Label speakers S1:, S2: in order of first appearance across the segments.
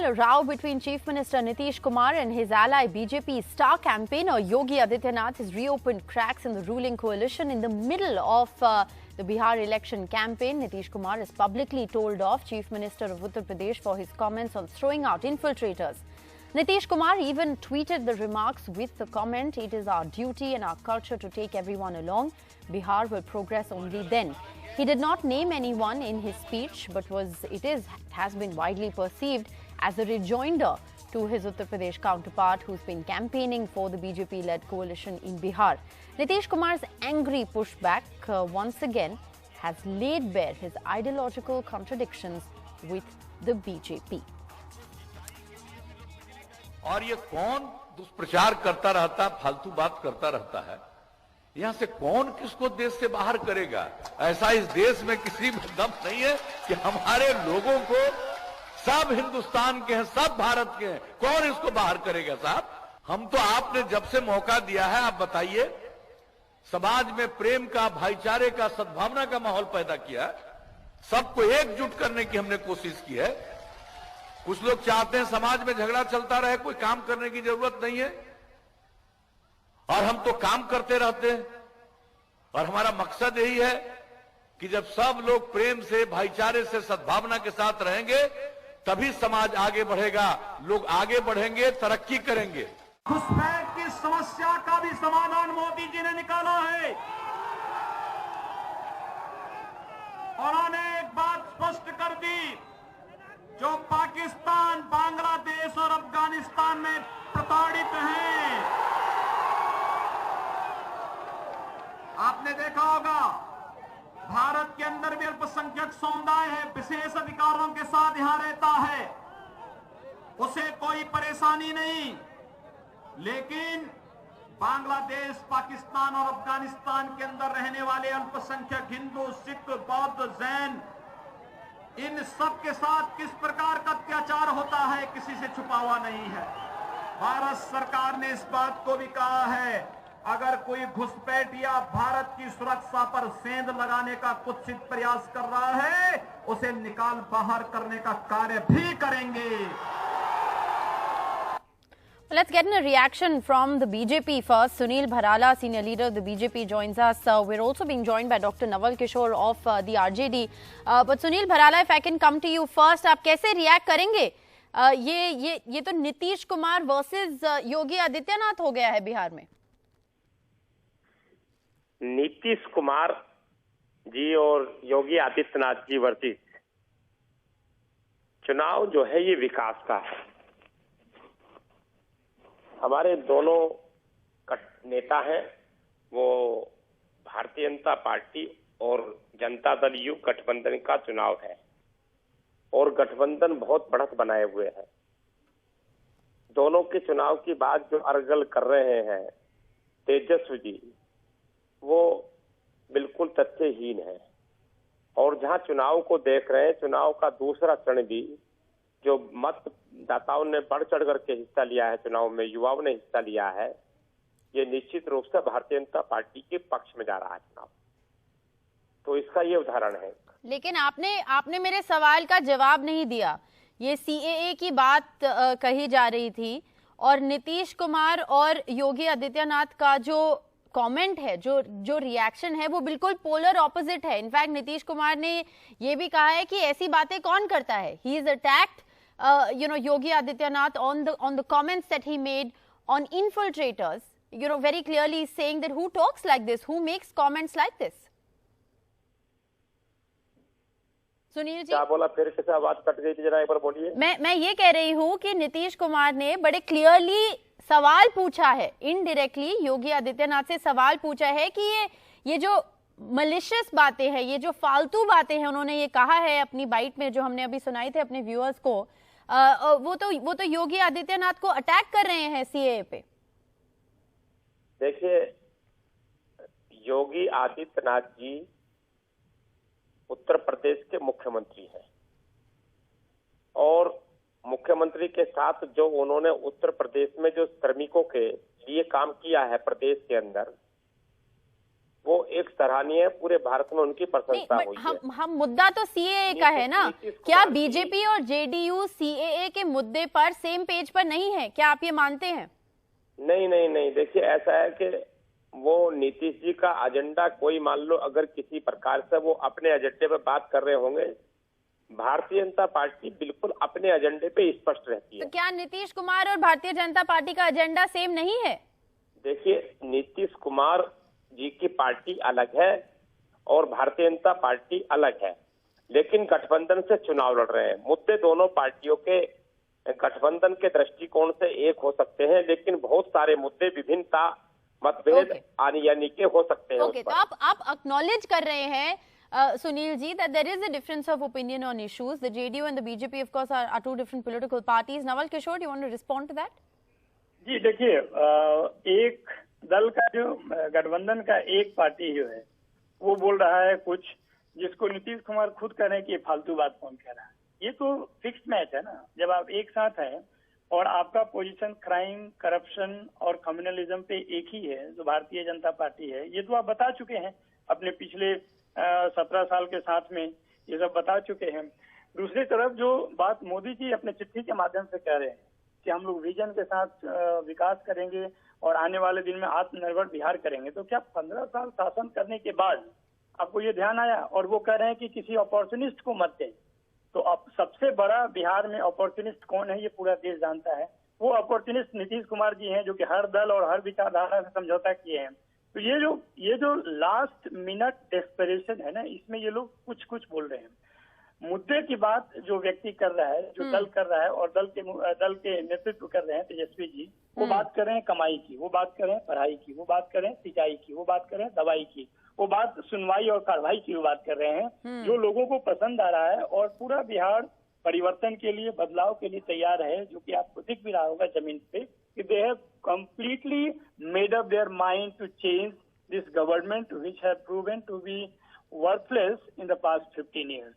S1: a row between Chief Minister Nitish Kumar and his ally BJP star campaigner Yogi Adityanath has reopened cracks in the ruling coalition. In the middle of the Bihar election campaign, Nitish Kumar has publicly told off Chief Minister of Uttar Pradesh for his comments on throwing out infiltrators. Nitish Kumar even tweeted the remarks with the comment, "It is our duty and our culture to take everyone along. Bihar will progress only then." He did not name anyone in his speech, but has been widely perceived as a rejoinder to his Uttar Pradesh counterpart, who's been campaigning for the BJP-led coalition in Bihar. Nitish Kumar's angry pushback once again has laid bare his ideological contradictions with the BJP.
S2: और ये कौन दुष्प्रचार करता रहता, फालतू बात करता रहता है? यहां से कौन किसको देश से बाहर करेगा? ऐसा इस देश में किसी में दम नहीं है कि हमारे लोगों को, सब हिंदुस्तान के हैं, सब भारत के हैं, कौन इसको बाहर करेगा साहब? हम तो आपने जब से मौका दिया है, आप बताइए, समाज में प्रेम का, भाईचारे का, सद्भावना का माहौल पैदा किया, सबको एकजुट करने की हमने कोशिश की है। कुछ लोग चाहते हैं समाज में झगड़ा चलता रहे, कोई काम करने की जरूरत नहीं है, और हम तो काम करते रहते हैं। और हमारा मकसद यही है कि जब सब लोग प्रेम से, भाईचारे से, सद्भावना के साथ रहेंगे, तभी समाज आगे बढ़ेगा, लोग आगे बढ़ेंगे, तरक्की करेंगे।
S3: घुसपैठ की समस्या का भी समाधान मोदी जी ने निकाला है। उन्होंने एक बात स्पष्ट कर दी, जो पाकिस्तान, बांग्लादेश और अफगानिस्तान में प्रताड़ित हैं। आपने देखा होगा, भारत के अंदर भी अल्पसंख्यक समुदाय है, विशेष अधिकारों के साथ यहां रहता है, उसे कोई परेशानी नहीं। लेकिन बांग्लादेश, पाकिस्तान और अफगानिस्तान के अंदर रहने वाले अल्पसंख्यक हिंदू, सिख, बौद्ध, जैन, इन सब के साथ किस प्रकार का अत्याचार होता है, किसी से छुपा हुआ नहीं है। भारत सरकार ने इस बात को भी कहा है, अगर कोई घुसपैठ या भारत की सुरक्षा पर सेंध लगाने का कुत्सित प्रयास कर रहा है, उसे निकाल बाहर करने का कार्य भी करेंगे।
S1: Let's get a reaction from the BJP first. Sunil Bharala, senior leader of the BJP, joins us. We're also being joined by Dr. Naval Kishore of the RJD. But Sunil Bharala, if I can come to you first, आप कैसे react करेंगे? ये तो Nitish Kumar versus Yogi Adityanath हो गया है बिहार में।
S4: नीतीश कुमार जी और योगी आदित्यनाथ जी वर्सेस चुनाव जो है, ये विकास का है। हमारे दोनों नेता हैं, वो भारतीय जनता पार्टी और जनता दल यू गठबंधन का चुनाव है, और गठबंधन बहुत बढ़त बनाए हुए है। दोनों के चुनाव की बात जो अरगल कर रहे हैं तेजस्वी जी, वो बिल्कुल तथ्यहीन है। और जहां चुनाव को देख रहे हैं, चुनाव का दूसरा चरण भी जो मतदाताओं ने बढ़ चढ़ करके हिस्सा लिया है, चुनाव में युवाओं ने हिस्सा लिया है, ये निश्चित रूप से भारतीय जनता पार्टी के पक्ष में जा रहा है चुनाव। तो इसका ये उदाहरण है।
S1: लेकिन आपने मेरे सवाल का जवाब नहीं दिया। ये सीएए की बात कही जा रही थी, और नीतीश कुमार और योगी आदित्यनाथ का जो कमेंट है, जो रिएक्शन है, वो बिल्कुल पोलर ऑपोजिट है। इनफैक्ट नीतीश कुमार ने ये भी कहा है कि ऐसी बातें कौन करता है। He is attacked Yogi Adityanath on the comments that he made on infiltrators, very clearly saying that who talks like this, who makes comments like this? Sunil ji,
S4: क्या बोला? फिर से आवाज कट गई थी, जरा एक बार बोलिए।
S1: मैं ये कह रही हूँ कि नीतीश कुमार ने बड़े क्लियरली सवाल पूछा है, इनडायरेक्टली योगी आदित्यनाथ से सवाल पूछा है कि ये जो मलिशियस बातें हैं, ये जो फालतू बातें हैं, उन्होंने ये कहा है अपनी बाइट में, जो हमने अभी सुनाई थे अपने व्यूअर्स को, वो तो योगी आदित्यनाथ को अटैक कर रहे हैं सीएए पे।
S4: देखिए, योगी आदित्यनाथ जी उत्तर प्रदेश के मुख्यमंत्री हैं, और मुख्यमंत्री के साथ जो उन्होंने उत्तर प्रदेश में जो श्रमिकों के लिए काम किया है प्रदेश के अंदर, वो एक सराहनीय है, पूरे भारत में उनकी प्रशंसा हुई है।
S1: हम मुद्दा तो सीएए का है ना, क्या बीजेपी और जेडीयू सीएए के मुद्दे पर सेम पेज पर नहीं है, क्या आप ये मानते हैं?
S4: नहीं नहीं नहीं, देखिए ऐसा है कि वो नीतीश जी का एजेंडा, कोई मान लो अगर किसी प्रकार से वो अपने एजेंडे पे बात कर रहे होंगे, भारतीय जनता पार्टी बिल्कुल अपने एजेंडे पे स्पष्ट रहती है।
S1: तो क्या नीतीश कुमार और भारतीय जनता पार्टी का एजेंडा सेम नहीं है?
S4: देखिए, नीतीश कुमार जी की पार्टी अलग है और भारतीय जनता पार्टी अलग है, लेकिन गठबंधन से चुनाव लड़ रहे हैं। मुद्दे दोनों पार्टियों के गठबंधन के दृष्टिकोण से एक हो सकते हैं, लेकिन बहुत सारे मुद्दे विभिन्नता मतभेद आने यानी के हो सकते हैं।
S1: तो आप एक्नॉलेज कर रहे हैं Sunil ji that there is a difference of opinion on issues. The JDU and the BJP of course are two different political parties. Nawal Kishore, do you want to respond to that?
S5: जी देखिए, एक दल का जो गठबंधन का एक पार्टी जो है वो बोल रहा है कुछ, जिसको नीतीश कुमार खुद कह रहे हैं कि फालतू बात कौन कह रहा है। ये तो फिक्स मैच है ना, जब आप एक साथ हैं और आपका पोजीशन क्राइम, करप्शन और कम्युनलिज्म पे एक ही है, जो भारतीय जनता पार्टी है, ये तो आप बता चुके हैं अपने पिछले 17 साल के साथ में, ये सब बता चुके हैं। दूसरी तरफ जो बात मोदी जी अपने चिट्ठी के माध्यम से कह रहे हैं कि हम लोग विजन के साथ विकास करेंगे और आने वाले दिन में आत्मनिर्भर बिहार करेंगे, तो क्या 15 साल शासन करने के बाद आपको ये ध्यान आया? और वो कह रहे हैं कि किसी अपॉर्चुनिस्ट को मत दें। तो अब सबसे बड़ा बिहार में अपॉर्चुनिस्ट कौन है ये पूरा देश जानता है। वो अपॉर्चुनिस्ट नीतीश कुमार जी हैं, जो कि हर दल और हर विचारधारा से समझौता किए हैं। तो ये जो लास्ट मिनट डेस्परेशन है ना, इसमें ये लोग कुछ कुछ बोल रहे हैं। मुद्दे की बात जो व्यक्ति कर रहा है, जो दल कर रहा है और दल के नेतृत्व कर रहे हैं तेजस्वी जी, वो बात कर रहे हैं कमाई की, वो बात कर रहे हैं पढ़ाई की, वो बात कर रहे हैं सिंचाई की, वो बात कर रहे हैं दवाई की, वो बात सुनवाई और कार्रवाई की बात कर रहे हैं, जो लोगों को पसंद आ रहा है। और पूरा बिहार परिवर्तन के लिए, बदलाव के लिए तैयार है, जो कि आपको दिख भी रहा होगा जमीन पे कि they have completely made up their mind to change this government which have proven to be worthless in the past 15 years.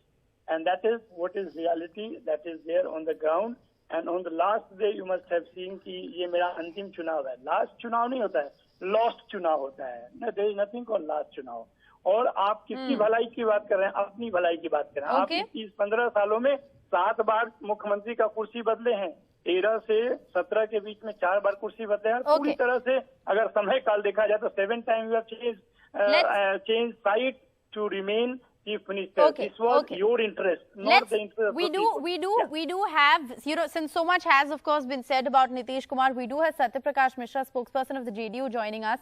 S5: And that is what is reality that is there on the ground. And on the last day you must have seen कि ये मेरा अंतिम चुनाव है। Last चुनाव नहीं होता है, लॉस्ट चुनाव होता है ना, there is nothing called last चुनाव। और आप किसकी भलाई की बात कर रहे हैं? अपनी भलाई की बात कर रहे हैं। आप 30-15 सालों में 7 बार मुख्यमंत्री का कुर्सी बदले हैं, 13 से 17 के बीच में 4 बार कुर्सी बदले हैं। पूरी तरह से अगर समय काल देखा जाए तो 7 times you have changed side to remain Chief Minister. This was your interest, not the interest of the people.
S1: We do have, since so much has of course been said about Nitish Kumar, we do have Satya Prakash Mishra, spokesperson of the JDU, joining us.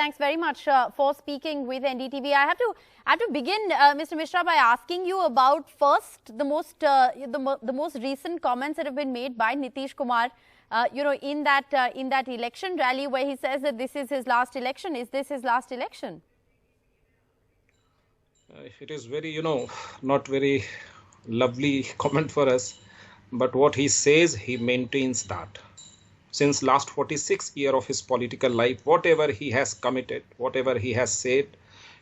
S1: Thanks very much for speaking with NDTV. I have to begin, Mr. Mishra, by asking you about first the most recent comments that have been made by Nitish Kumar. In that election rally where he says that this is his last election. Is this his last election?
S6: It is very, not very lovely comment for us, but what he says, he maintains that. Since last 46 years of his political life, whatever he has committed, whatever he has said,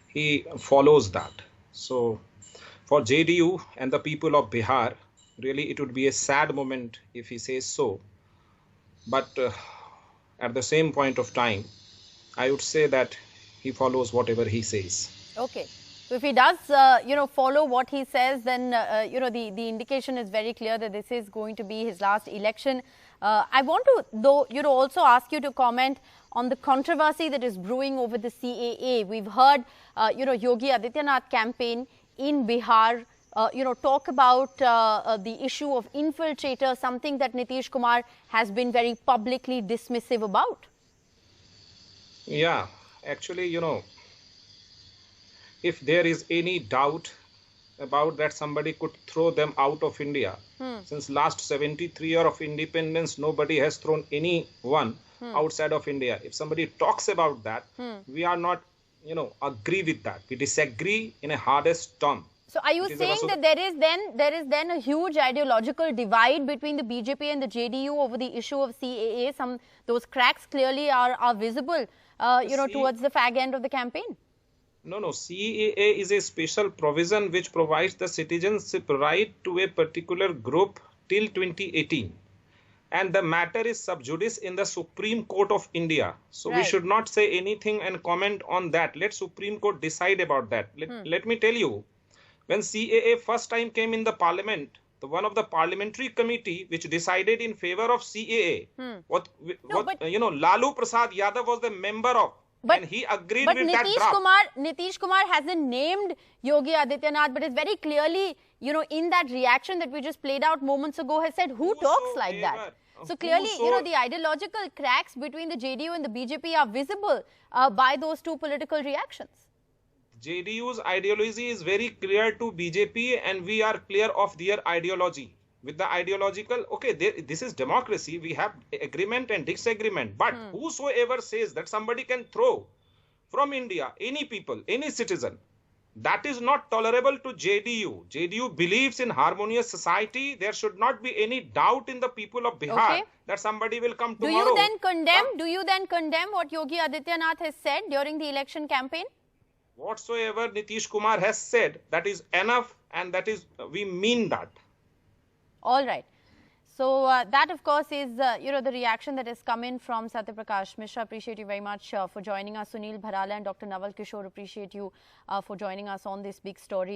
S6: he follows that. So for JDU and the people of Bihar, really it would be a sad moment if he says so. But at the same point of time, I would say that he follows whatever he says.
S1: Okay. So if he does, follow what he says, then, the indication is very clear that this is going to be his last election. I want to, though, also ask you to comment on the controversy that is brewing over the CAA. We've heard, Yogi Adityanath campaign in Bihar, talk about the issue of infiltrators, something that Nitish Kumar has been very publicly dismissive about.
S6: Yeah, actually, if there is any doubt about that somebody could throw them out of India, since last 73 years of independence, nobody has thrown anyone outside of India. If somebody talks about that, we are not, agree with that. We disagree in a hardest term.
S1: So are you saying that there is then a huge ideological divide between the BJP and the JDU over the issue of CAA? Those cracks clearly are visible, towards the fag end of the campaign.
S6: No, CAA is a special provision which provides the citizenship right to a particular group till 2018. and the matter is sub judice in the Supreme Court of India. So we
S1: Right.
S6: should not say anything and comment on that. Let Supreme Court decide about that. Let me tell you, when CAA first time came in the parliament, one of the parliamentary committee which decided in favor of CAA,
S1: but-
S6: Lalu Prasad Yadav was the member of, and he agreed
S1: but
S6: with that draft.
S1: Nitish Kumar hasn't named Yogi Adityanath, but is very clearly, in that reaction that we just played out moments ago, has said who talks like that. So clearly, the ideological cracks between the JDU and the BJP are visible by those two political reactions.
S6: JDU's ideology is very clear to BJP, and we are clear of their ideology. With the ideological, okay, this is democracy. We have agreement and disagreement. But whosoever says that somebody can throw from India, any people, any citizen, that is not tolerable to JDU. JDU believes in harmonious society. There should not be any doubt in the people of Bihar that somebody will come tomorrow.
S1: Do you then condemn what Yogi Adityanath has said during the election campaign?
S6: Whatsoever Nitish Kumar has said, that is enough, and that is, we mean that.
S1: All right. So that, of course, is, the reaction that has come in from Satya Prakash Mishra. Appreciate you very much for joining us. Sunil Bharala and Dr. Naval Kishore, appreciate you for joining us on this big story.